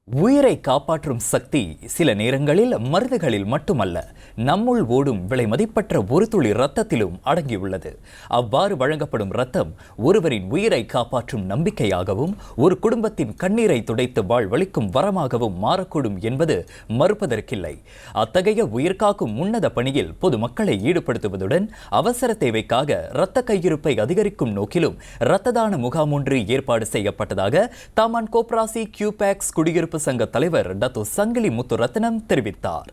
உயிரை காப்பாற்றும் சக்தி சில நேரங்களில் மருந்துகளில் மட்டுமல்ல, நம்முள் ஓடும் விலை மதிப்பற்ற ஒரு துளி இரத்தத்திலும் அடங்கியுள்ளது. அவ்வாறு வழங்கப்படும் இரத்தம் ஒருவரின் உயிரை காப்பாற்றும் நம்பிக்கையாகவும் ஒரு குடும்பத்தின் கண்ணீரை துடைத்து வாழ்வளிக்கும் வரமாகவும் மாறக்கூடும் என்பது மறுப்பதற்கில்லை. அத்தகைய உயிர்காக்கும் உன்னத பணியில் பொதுமக்களை ஈடுபடுத்துவதுடன் அவசர தேவைக்காக இரத்த கையிருப்பை அதிகரிக்கும் நோக்கிலும் இரத்த தான முகாம் ஒன்று ஏற்பாடு செய்யப்பட்டதாக தாமான் கோப்ராசி கியூபேக்ஸ் குடியிருப்பு சங்க தலைவர் டத்து சங்கிலி முத்துரத்னம் தெரிவித்தார்.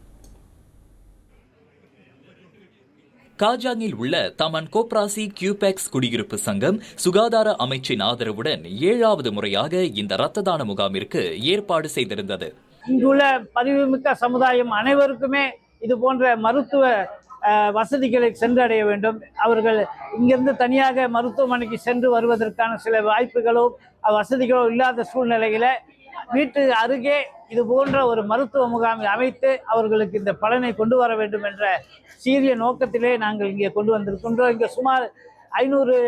காஜாங்கில் உள்ள தாமான் கோப்ராசி கியூபேக்ஸ் குடியிருப்பு சங்கம் சுகாதார அமைச்சின் ஆதரவுடன் 7வது முறையாக இந்த இரத்த தான முகாமிற்கு ஏற்பாடு செய்திருந்தது. இங்குள்ள பதிவுமிக்க சமுதாயம் அனைவருக்குமே இது போன்ற மருத்துவ வசதிகளை சென்றடைய வேண்டும். அவர்கள் இங்கிருந்து தனியாக மருத்துவமனைக்கு சென்று வருவதற்கான சில வாய்ப்புகளோ வசதிகளோ இல்லாத சூழ்நிலையில வீட்டு அருகே இது போன்ற ஒரு மருத்துவ முகாமை அமைத்து அவர்களுக்கு இந்த பலனை கொண்டு வர வேண்டும் என்ற சீரிய நோக்கத்திலே நாங்கள் இங்கே கொண்டு வந்திருக்கின்றோம். இங்கே சுமார் 500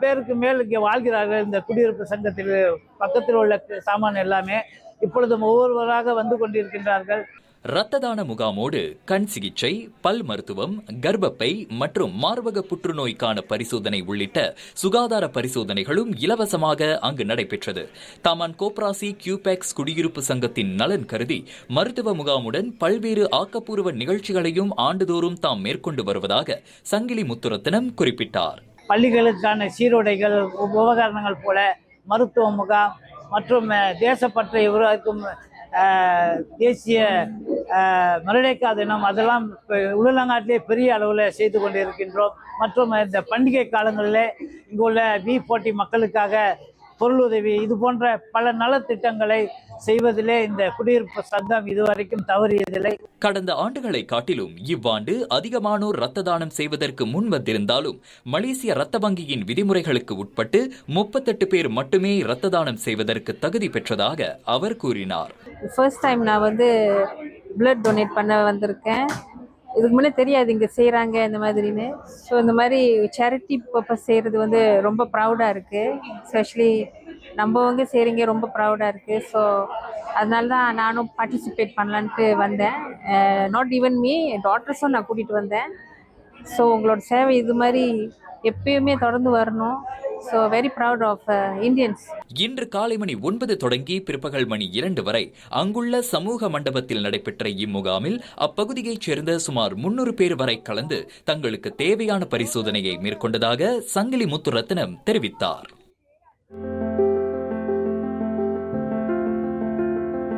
பேருக்கு மேல் இங்கே வாழ்கிறார்கள். இந்த குடியிருப்பு சங்கத்தில் பக்கத்தில் உள்ள சாமான் எல்லாமே இப்பொழுது ஒவ்வொருவராக வந்து கொண்டிருக்கின்றார்கள். இரத்த தான முகாமோடு கண் சிகிச்சை, பல் மருத்துவம், கர்ப்பப்பை மற்றும் மார்பக புற்றுநோய்க்கான பரிசோதனை உள்ளிட்ட சுகாதார பரிசோதனைகளும் இலவசமாக அங்கு நடைபெற்றது. தாமான் கோப்ராசி கியூபேக்ஸ் குடியிருப்பு சங்கத்தின் நலன் கருதி மருத்துவ முகாமுடன் பல்வேறு ஆக்கப்பூர்வ நிகழ்ச்சிகளையும் ஆண்டுதோறும் தாம் மேற்கொண்டு வருவதாக சங்கிலி முத்துரத்னம் குறிப்பிட்டார். பள்ளிகளுக்கான சீருடைகள், உபகரணங்கள் போல மருத்துவ முகாம் மற்றும் தேசப்பற்றை உருவாக்கும் தேசிய மரடேக்கா தினம் அதெல்லாம் உலகநாட்டிலே பெரிய அளவில் செய்து கொண்டிருக்கின்றோம். மற்றும் இந்த பண்டிகை காலங்களில் இங்குள்ள V40 மக்களுக்காக பொருளுதவி, இது போன்ற பல நலத்திட்டங்களை செய்வதிலே இந்த குடியிருப்பு சங்கம் இதுவரைக்கும் தவறியதில்லை. கடந்த ஆண்டுகளை காட்டிலும் இவ்வாண்டு அதிகமானோர் இரத்த தானம் செய்வதற்கு முன் வந்திருந்தாலும் மலேசிய இரத்த வங்கியின் விதிமுறைகளுக்கு உட்பட்டு 38 பேர் மட்டுமே இரத்த தானம் செய்வதற்கு தகுதி பெற்றதாக அவர் கூறினார். ஃபர்ஸ்ட் டைம் நான் பிளட் டொனேட் பண்ண வந்திருக்கேன். இதுக்கு முன்னே தெரியாது இங்கே செய்கிறாங்க இந்த மாதிரின்னு. ஸோ இந்த மாதிரி சேரிட்டி பர்பஸ் செய்கிறது ரொம்ப ப்ரௌடாக இருக்குது. எஸ்பெஷலி நம்மவங்க செய்கிறீங்க, ரொம்ப ப்ரௌடாக இருக்குது. ஸோ அதனால தான் நானும் பார்ட்டிசிபேட் பண்ணலான்ட்டு வந்தேன். நாட் ஈவன் மீ, டாட்டர்ஸும் நான் கூட்டிகிட்டு வந்தேன். ஸோ உங்களோட சேவை இது மாதிரி எப்பயுமே தொடர்ந்து வரணும். So very proud of Indians. இன்று காலை மணி 9 தொடங்கி பிற்பகல் மணி 2 வரை அங்குள்ள சமூக மண்டபத்தில் நடைபெற்ற இம்முகாமில் அப்பகுதியைச் சேர்ந்த சுமார் 300 பேர் வரை கலந்து தங்களுக்கு தேவையான பரிசோதனையை மேற்கொண்டதாக சங்கிலி முத்துரத்னம் தெரிவித்தார்.